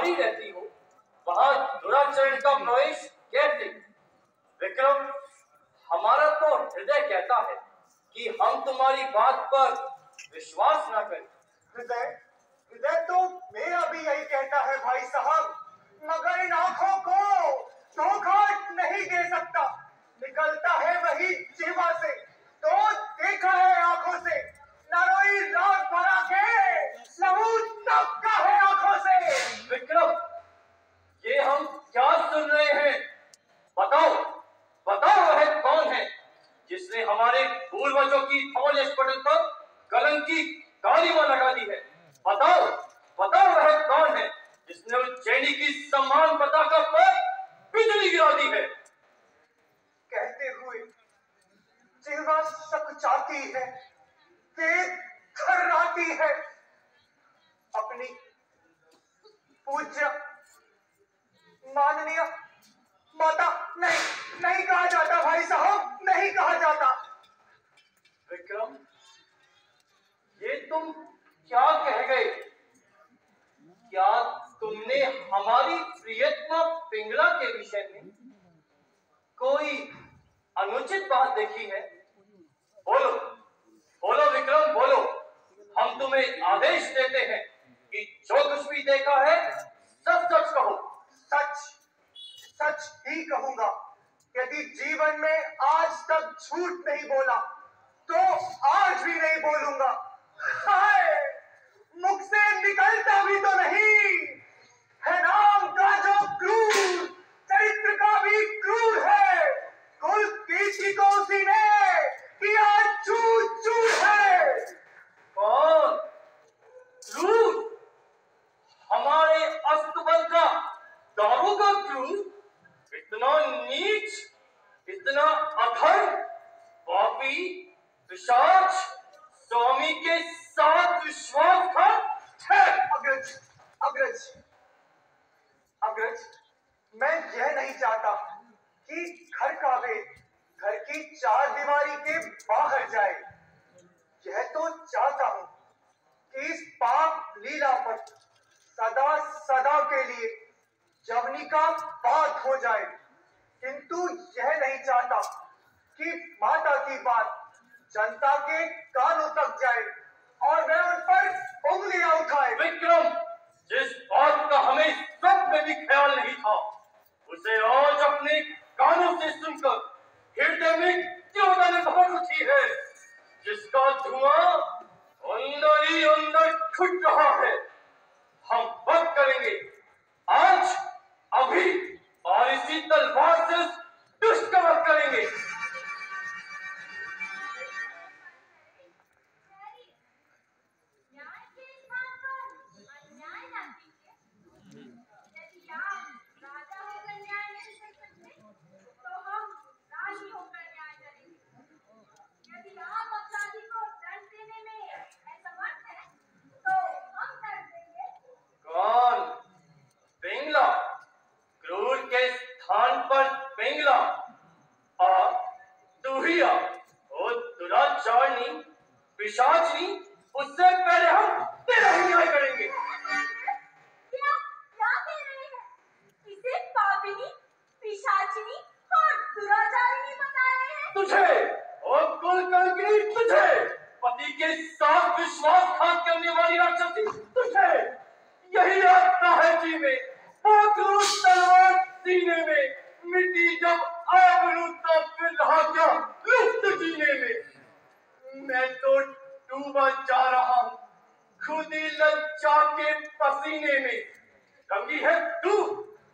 नारी रहती हो, वहां दुराचरण का प्रवेश कैसे? विक्रम, हमारा तो हृदय कहता है कि हम तुम्हारी बात पर विश्वास न करें। हृदय हृदय तो मेरा भी यही कहता है भाई साहब, मगर इन आंखों को धोखा नहीं दे सकता। निकलता है वही जीवा से, तो देखा है आंखों से। नरोई रात भरा के लहू तपका है आंखों से। विक्रम, ये हम क्या सुन रहे हैं? बताओ, बताओ वह कौन है जिसने हमारे पूर्वजों की धवल स्फटिक पर कलंक की कालिमा लगा दी है? बताओ, बताओ वह कौन है जिसने उज्जैनी की सम्मान पताका पर बिजली गिरा दी है? कहते हुए जीवा सकचाती है, पेट थर्राती है। अपनी पूज्य माननीय माता नहीं कहा जाता भाई साहब, नहीं कहा जाता। विक्रम, ये तुम क्या कह गए? क्या तुमने हमारी प्रियतमा पिंगला के विषय में कोई अनुचित बात देखी है? बोलो, बोलो विक्रम, बोलो। हम तुम्हें आदेश देते हैं कि जो कुछ भी देखा है सब सच कहो। सच सच ही कहूंगा। यदि जीवन में आज तक झूठ नहीं बोला तो आज भी नहीं बोलूंगा। हाय, मुख से निकलता भी तो नहीं है नाम का जो क्रूर, चरित्र का भी क्रूर है। कुल कीर्ति को उसी ने किया चूर चूर है। कौन? क्रूर? हमारे अस्तबल का दारोगा क्रूर? इतना नीच, इतना अधर्म, पापी, पिशाच, स्वामी के साथ विश्वासघात है। अग्रज अग्रज अग्रज, मैं यह नहीं चाहता कि घर का वेद घर की चार दीवारी के बाहर जाए। यह तो चाहता हूं कि इस पाप लीला पर सदा सदा के लिए जवनी का बात हो जाए, किंतु यह नहीं चाहता कि माता की बात जनता के कानों तक जाए और वह उन पर उंगलियां उठाए। विक्रम, जिस बात का हमें सब में भी ख्याल नहीं था, उसे आज अपने कानों से सुनकर हृदय में क्यों भर उठी है, जिसका धुआं अंदर ही अंदर छुट रहा है। हम वक्त करेंगे आज, अभी, और इसी तलवार से उस दुष्ट का वध करेंगे। कौन? पिंगला? क्रूर के स्थान पर पिंगला? और दुहिया, ओ दुराचारनी, पिशाचनी, उससे पहले हम तेरा ही न्याय करेंगे। क्या क्या कह रहे हैं? इसे पापिनी, पिशाचिनी और दुराचारिणी बता रहे हैं? तुझे और कुल कलंकिनी, तुझे पति के साथ विश्वासघात करने वाली राक्षसी, तुझे यही आत्मा है जी में, पाखरू तलवार सीने में, मिट्टी जब आबरू तब फिर रहा क्या लुप्त जीने में। मैं तो डूबा जा रहा हूं खुद ही लज्जा के पसीने में। रंगी है तू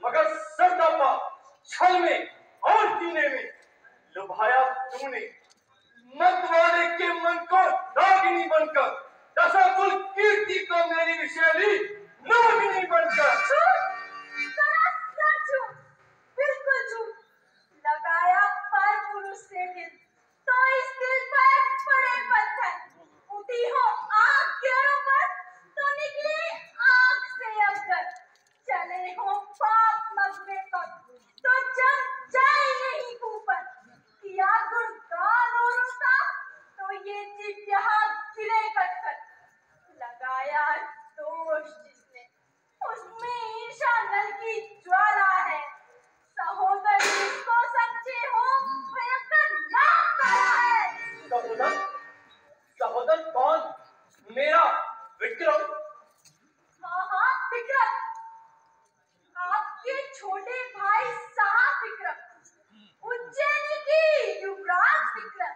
मगर सरदपा छल में और सीने में। लुभाया तूने मत वाले के मन को रागिनी बनकर, दशाकुल कीर्ति को मेरी विषैली नागिनी बनकर। सरासर झूठ, बिल्कुल झूठ। लगाया पर पुरुष से दिल, तो इस दिल पर पड़े पत्थर। उठी हो आंख के ऊपर, तो निकली आंख से अगर। चले हो पाप मगने पर, तो जम जाए यही ऊपर। किया गुणगान औरों का, तो ये जीव यहाँ गिरे कटकर। लगाया दोष जिसने, उसमें ईर्षा मेरे भाई साहब विक्रम, उज्जैन की युवराज विक्रम,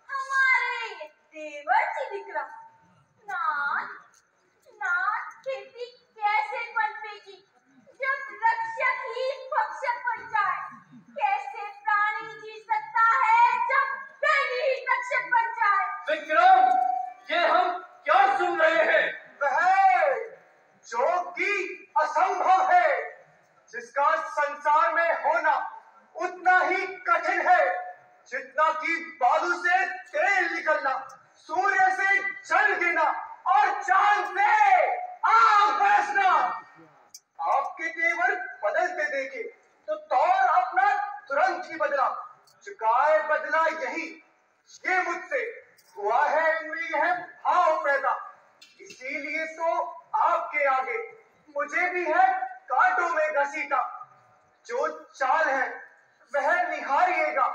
हमारे देवर जी विक्रम, नाथ नाथ खेती कैसे पनपेगी जब रक्षक ही भक्षक बन जाए? कैसे प्राणी जी सकता है जब प्राणी ही रक्षक बन जाए? विक्रम, ये हम क्या सुन रहे हैं? वह जो कि असंभव है, जिसका संसार में होना उतना ही कठिन है जितना कि बालू से तेल निकलना, सूर्य से जल गिरना और चांद से आग बरसना। आपके तेवर बदलते देखे तो तौर अपना तुरंत ही बदला, चुकाए बदला यही, ये मुझसे हुआ है इनमें यह भाव पैदा, इसीलिए तो आपके आगे मुझे भी है कांटों में घसीटा। जो चाल है वह निहारिएगा,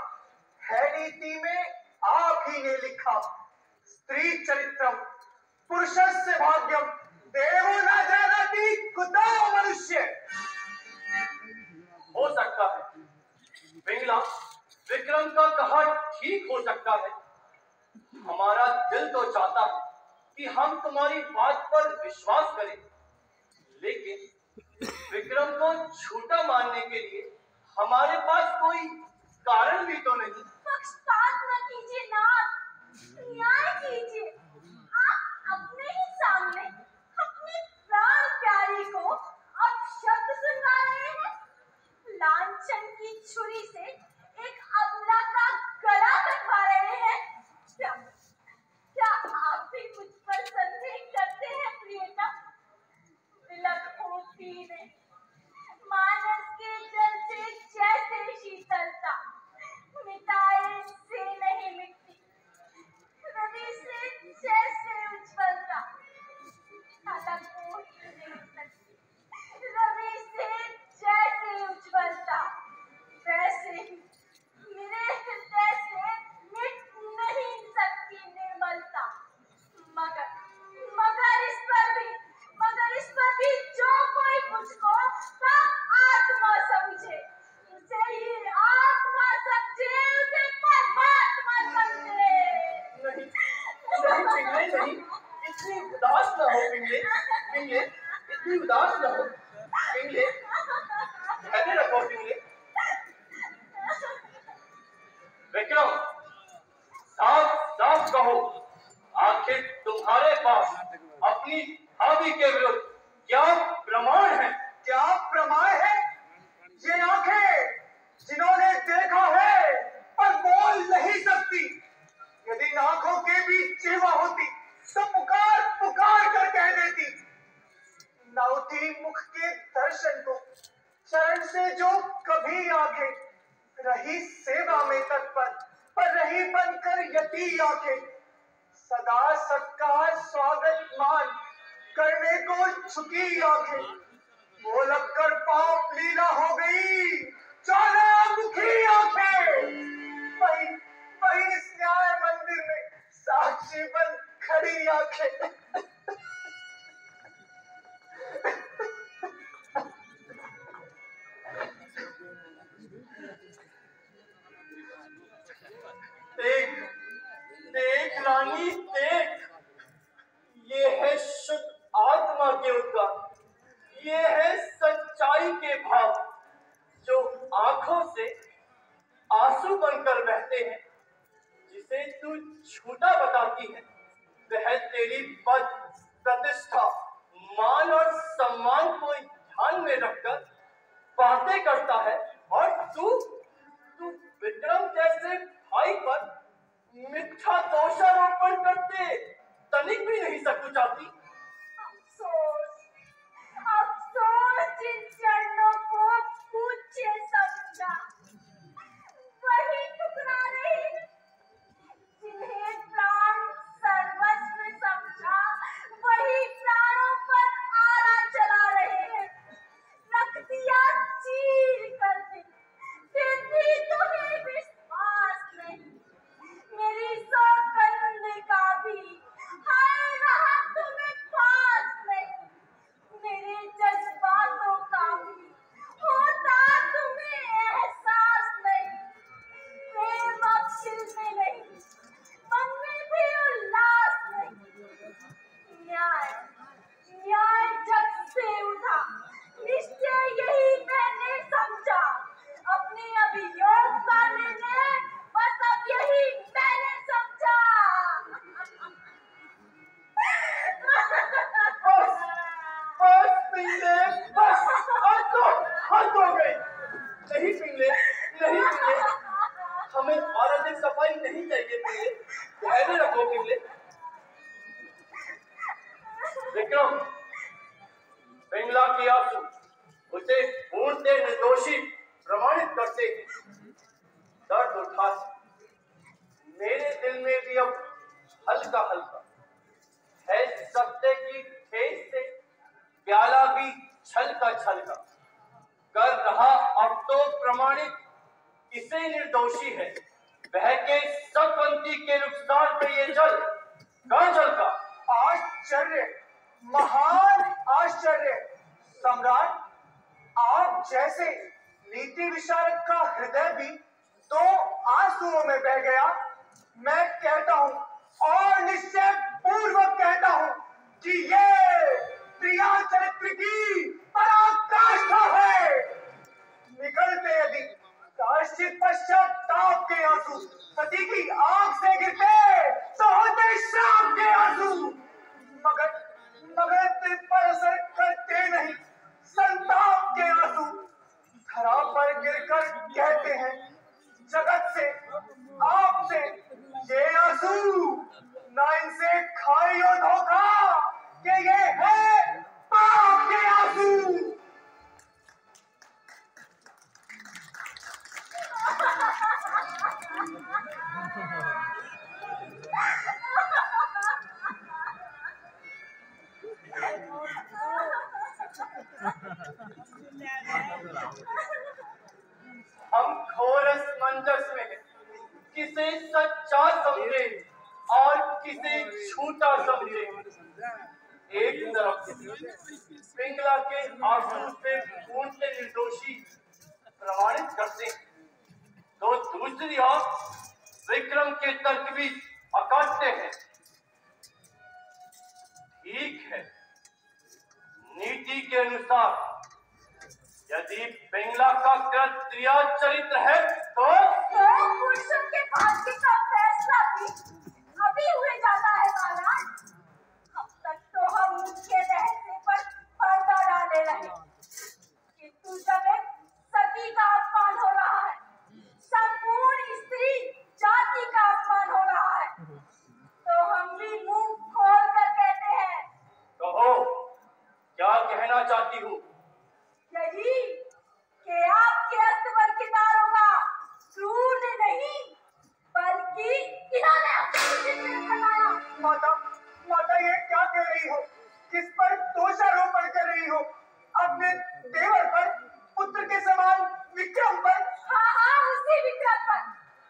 है नीति में आप ही ने लिखा, स्त्री चरित्रम पुरुषस्य भाग्यम देवो न जानाति कुतो मनुष्य। हो सकता है पिंगला, विक्रम का कहा ठीक हो सकता है। हमारा दिल तो चाहता है कि हम तुम्हारी बात पर विश्वास करें, लेकिन विक्रम को झूठा मानने के लिए हमारे पास कोई कारण भी तो नहीं। पक्षपात न कीजिए नाथ, न्याय कीजिए। आप अपने ही सामने अपनी प्राण प्यारी को अपशब्द सुनवा रहे हैं। लांछन की छुरी से एक अबला का गला कटवा रहे हैं। क्या आप भी मुझ पर संदेह करते हैं प्रियतम? विलक होती ने मानस के जल से जैसे शीतलता मिटाए से नहीं मिटती, रवि से जैसे उज्ज्वलता अलग हो ही नहीं सकती, रवि से जैसे उज्ज्वलता वैसे ही मेरे हृदय से मिट नहीं सकती निर्मलता। मगर इस पर भी जो कोई मुझको का आत्मा समझे, उसे ही आत्मा समझे, उसे परमात्मा समझे। नहीं नहीं पिंगले, नहीं, इतनी उदास न हो पिंगले, पिंगले इतनी उदास न हो पिंगले, धैर्य रखो पिंगले। विक्रम, साफ साफ कहो, आखिर तुम्हारे पास अपनी भाभी के विरुद्ध क्या प्रमाण है? क्या प्रमाण है? ये आंखें जिन्होंने देखा है पर बोल नहीं सकती, यदि इन आंखों के बीच जीवा होती तो पुकार पुकार कर कह देती। न उठी मुख के दर्शन को चरण से जो कभी आंखें, रही सेवा में तत्पर पर रही बनकर यती आंखें, सदा सत्कार स्वागत मान करने को झुकी आंखें, वो लगकर पाप लीला हो गई ज्वालामुखी आंखें। वही वही इस न्याय मंदिर में साक्षी बन खड़ी आंखें। देख देख रानी देख, ये है शुद्ध आत्मा के उद्गार, ये है सच्चाई के भाव जो आंखों से आंसू बनकर बहते हैं। जिसे तू झूठा बताती है वह तेरी पद प्रतिष्ठा मान और सम्मान को ध्यान में रखकर बातें करता है, और तू तू विक्रम जैसे भाई पर मिथ्या दोषारोपण करते तनिक भी नहीं सकुचाती। अफसोस अफसोस जिन चरणों को पूज्य समझा वही ठुकरा रहे हैं, जिन्हें प्राण सर्वस्व समझा वही प्राणों पर आरा चला रहे हैं। रख दिया चीर कर दे, फिर भी तुम्हें विश्वास नहीं। मेरी सौगंध का भी हाय रहा तुम्हें पास नहीं, मेरे जज्बातों का भी होता नहीं पिंगले, नहीं पिंगले, हमें और अधिक सफाई नहीं चाहिए पिंगले, धैर्य रखो पिंगले। विक्रम, पिंगला की आंसू उसे पूर्णतः निर्दोषी प्रमाणित करते हैं। दर्द उठा मेरे दिल में भी अब हल्का हल्का है सत्य की ठेस से प्याला भी छलका छलका कर रहा। अब तो प्रमाणित किसे निर्दोषी है, वह के सतवंती के नुकसान पे ये जल कहां जलता। आश्चर्य, महान आश्चर्य। सम्राट, आप जैसे नीति विशारद का हृदय भी तो आंसुओं में बह गया। मैं कहता हूं और निश्चय पूर्वक कहता हूं कि ये प्रिया चरित्र की पराकाष्ठा है। निकलते यदि प्रायश्चित पश्चाताप के आंसू, सती की आंख से गिरते तो होते श्राप के आंसू। मगर मगर दिल पर असर करते नहीं संताप के आंसू। धरा पर गिरकर कहते हैं जगत से, आपसे, ये आंसू ना इनसे खाइयो धोखा कि ये है पाप के आंसू। हम घोर असमंजस में हैं, किसे सच्चा समझे और किसे झूठा समझे। एक तरफ पिंगला के आंसू से पूर्णतः निर्दोषी प्रमाणित करते हैं, तो दूसरी ओर विक्रम के तर्क भी अकाट्य हैं। ठीक है, नीति के अनुसार यदि पिंगला का कृत्य चरित्र है तो पुरुषों के भाग्य का फैसला भी अभी हुए जाता है महाराज। अब तक तो हम उनके रहस्य पर पर्दा डाले रहे, किंतु जब एक सती का अपमान हो रहा है, संपूर्ण स्त्री जाति का अपमान हो रहा है, तो हम भी मुंह खोल कर कहते हैं। कहो, क्या कहना चाहती हूँ? यही कि आपके अस्तबल किनारों का सूर्य नहीं बल्कि इन्होंने अपने में बनाया। माता, माता ये क्या कह रही हो? किस पर दोषारोपण कर रही हो? अपने देवर पर, पुत्र के समान विक्रम पर? हाँ हाँ, उसी विक्रम पर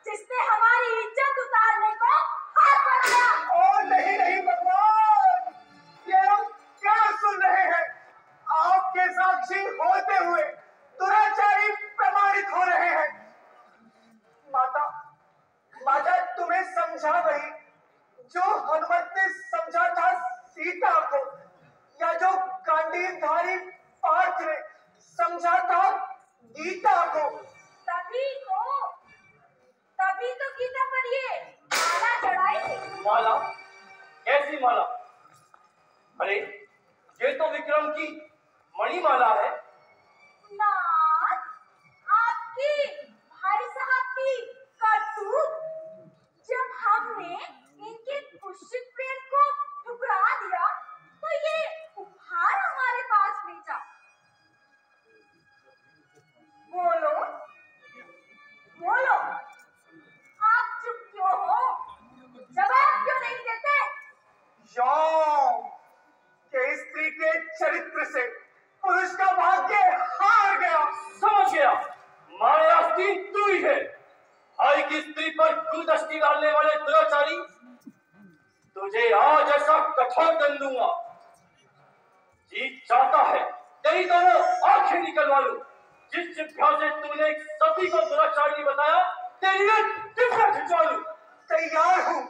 जिसने हमारी इज्जत उतारने को हाथ बढ़ाया। ओ नहीं नहीं भगवान, ये लोग क्या सुन रहे हैं? आपके साक्षी होते हुए दुराचारी प्रमाणित हो रहे हैं। माता, माता तुम्हें समझा वही जो हनुमत ने समझा था सीता को, या जो गांडीवधारी पार्थ ने समझा था गीता को। तभी तो गीता पर ये माला चढ़ाई। माला? कैसी माला? अरे ये तो विक्रम की मणिमाला है। नाथ, आपकी भाई साहब की करतूत। जब हमने इनके कुत्सित प्रेम को ठुकरा दिया तो ये उपहार हमारे पास भेजा। बोलो बोलो, आप चुप क्यों हो? जवाब क्यों नहीं देते? के स्त्री के चरित्र से पुरुष का भाग्य हार गया। समझ गया, मायास्ती तू ही है। भाई की स्त्री पर कुदृष्टि डालने वाले दुराचारी, तुझे आज ऐसा कठोर दंड दूंगा। जी चाहता है तेरी दोनों आंखें निकलवा लूं। जिस जिभ्या से तूने एक सती को दुराचारी बताया, तेरी जिभ्या खिंचवा लूं। तैयार हूँ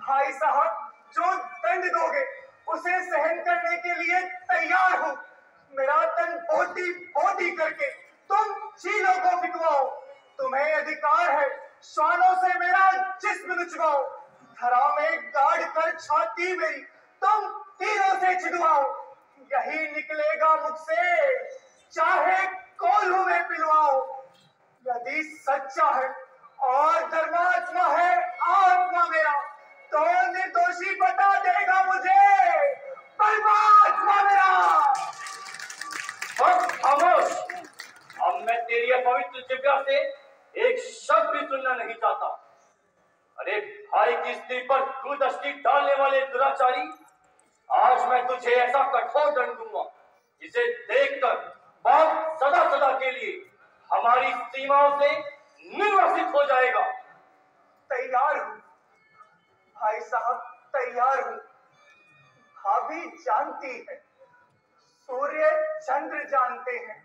भाई साहब, जो दंड दोगे उसे सहन करने के लिए तैयार हूँ। मेरा तन बोटी बोटी करके तुम चीलों को फिकवाओ। तुम्हें अधिकार है श्वानों से मेरा जिस्म नुचवाओ। धरा में गाड़ कर छाती मेरी तुम तीरों से छिदवाओ। यही निकलेगा मुख से, चाहे कोल्हू में पिलवाओ। बच्चा है और धर्मात्मा है आत्मा मेरा, तो निर्दोषी बता देगा मुझे परमात्मा मेरा। बस खामोश। अब मैं तेरी अपवित्र जिह्वा से एक शब्द भी सुनना नहीं चाहता। अरे भाई की स्त्री पर कुदृष्टि डालने वाले दुराचारी, आज मैं तुझे ऐसा कठोर दंड दूंगा जिसे देखकर बाप सदा सदा के लिए हमारी सीमाओं से निर्वासित हो जाएगा। तैयार हूँ भाई साहब, तैयार हूँ। भाभी जानती है, सूर्य चंद्र जानते हैं,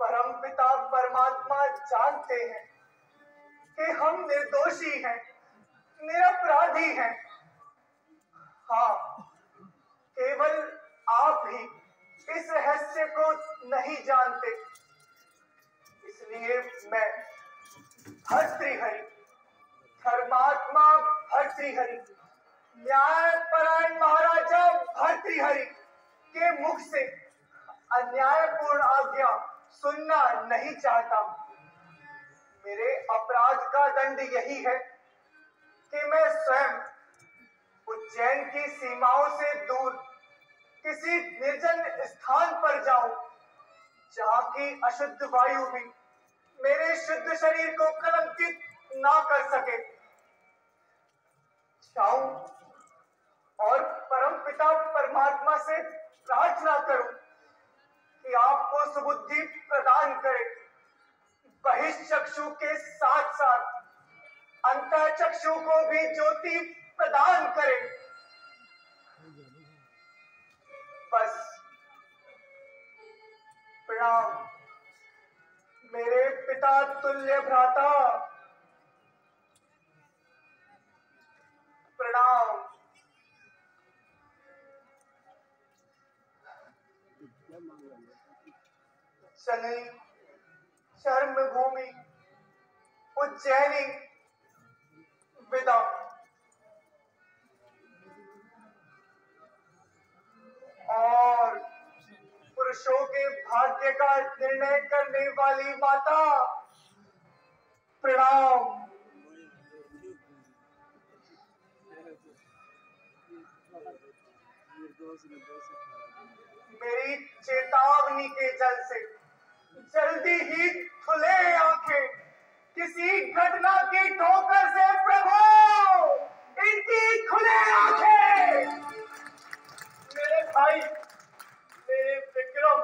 परम पिता परमात्मा जानते हैं कि हम निर्दोषी हैं, निरपराधी हैं। हाँ, केवल आप ही इस रहस्य को नहीं जानते, इसलिए मैं भर्तृहरि, धर्मात्मा भर्तृहरि, न्यायपरायण महाराजा भर्तृहरि के मुख से अन्यायपूर्ण आज्ञा सुनना नहीं चाहता। मेरे अपराध का दंड यही है कि मैं स्वयं उज्जैन की सीमाओं से दूर किसी निर्जन स्थान पर जाऊं, जहां की अशुद्ध वायु भी मेरे शुद्ध शरीर को कलंकित ना कर सके। जाऊं और परम पिता परमात्मा से प्रार्थना करूं कि आपको सुबुद्धि प्रदान करे, बहिश्चक्षु के साथ साथ अंतःचक्षु को भी ज्योति प्रदान करे। बस प्रणाम मेरे पिता तुल्य भ्राता, प्रणाम। जननी जन्मभूमि उज्जैनी विदा। और पुरुषों के भाग्य का निर्णय करने वाली माता, प्रणाम। मेरी चेतावनी के जल से जल्दी ही खुले आंखें, किसी घटना की ठोकर से प्रभु इनकी खुले आंखें। मेरे भाई, मेरे विक्रम,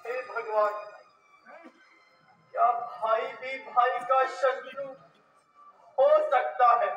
हे भगवान, क्या भाई भी भाई का शत्रु हो सकता है?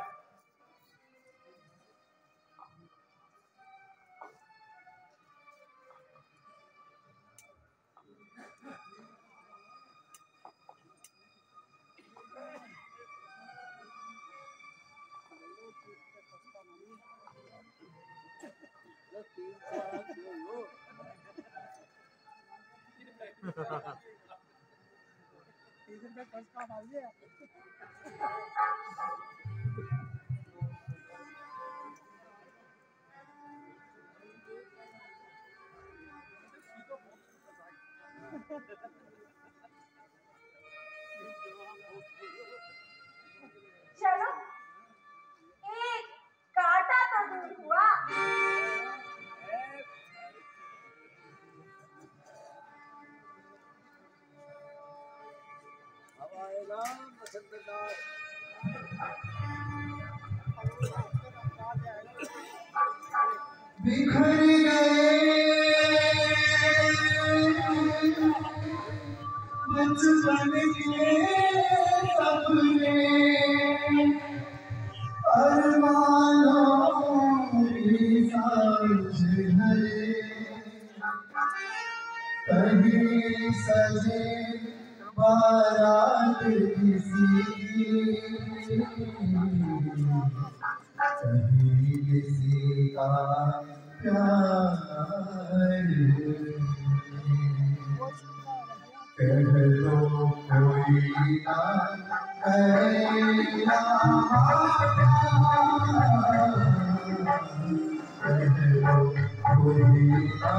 चलो, एक कांटा तो दूर हुआ। बिखर गए बचपन के सपने, अरमानों की सांस भरे, कहीं सजे बारात किसी की, कहीं किसी का प्यार। कह लो कोई ना करेगा, कह लो कोई ना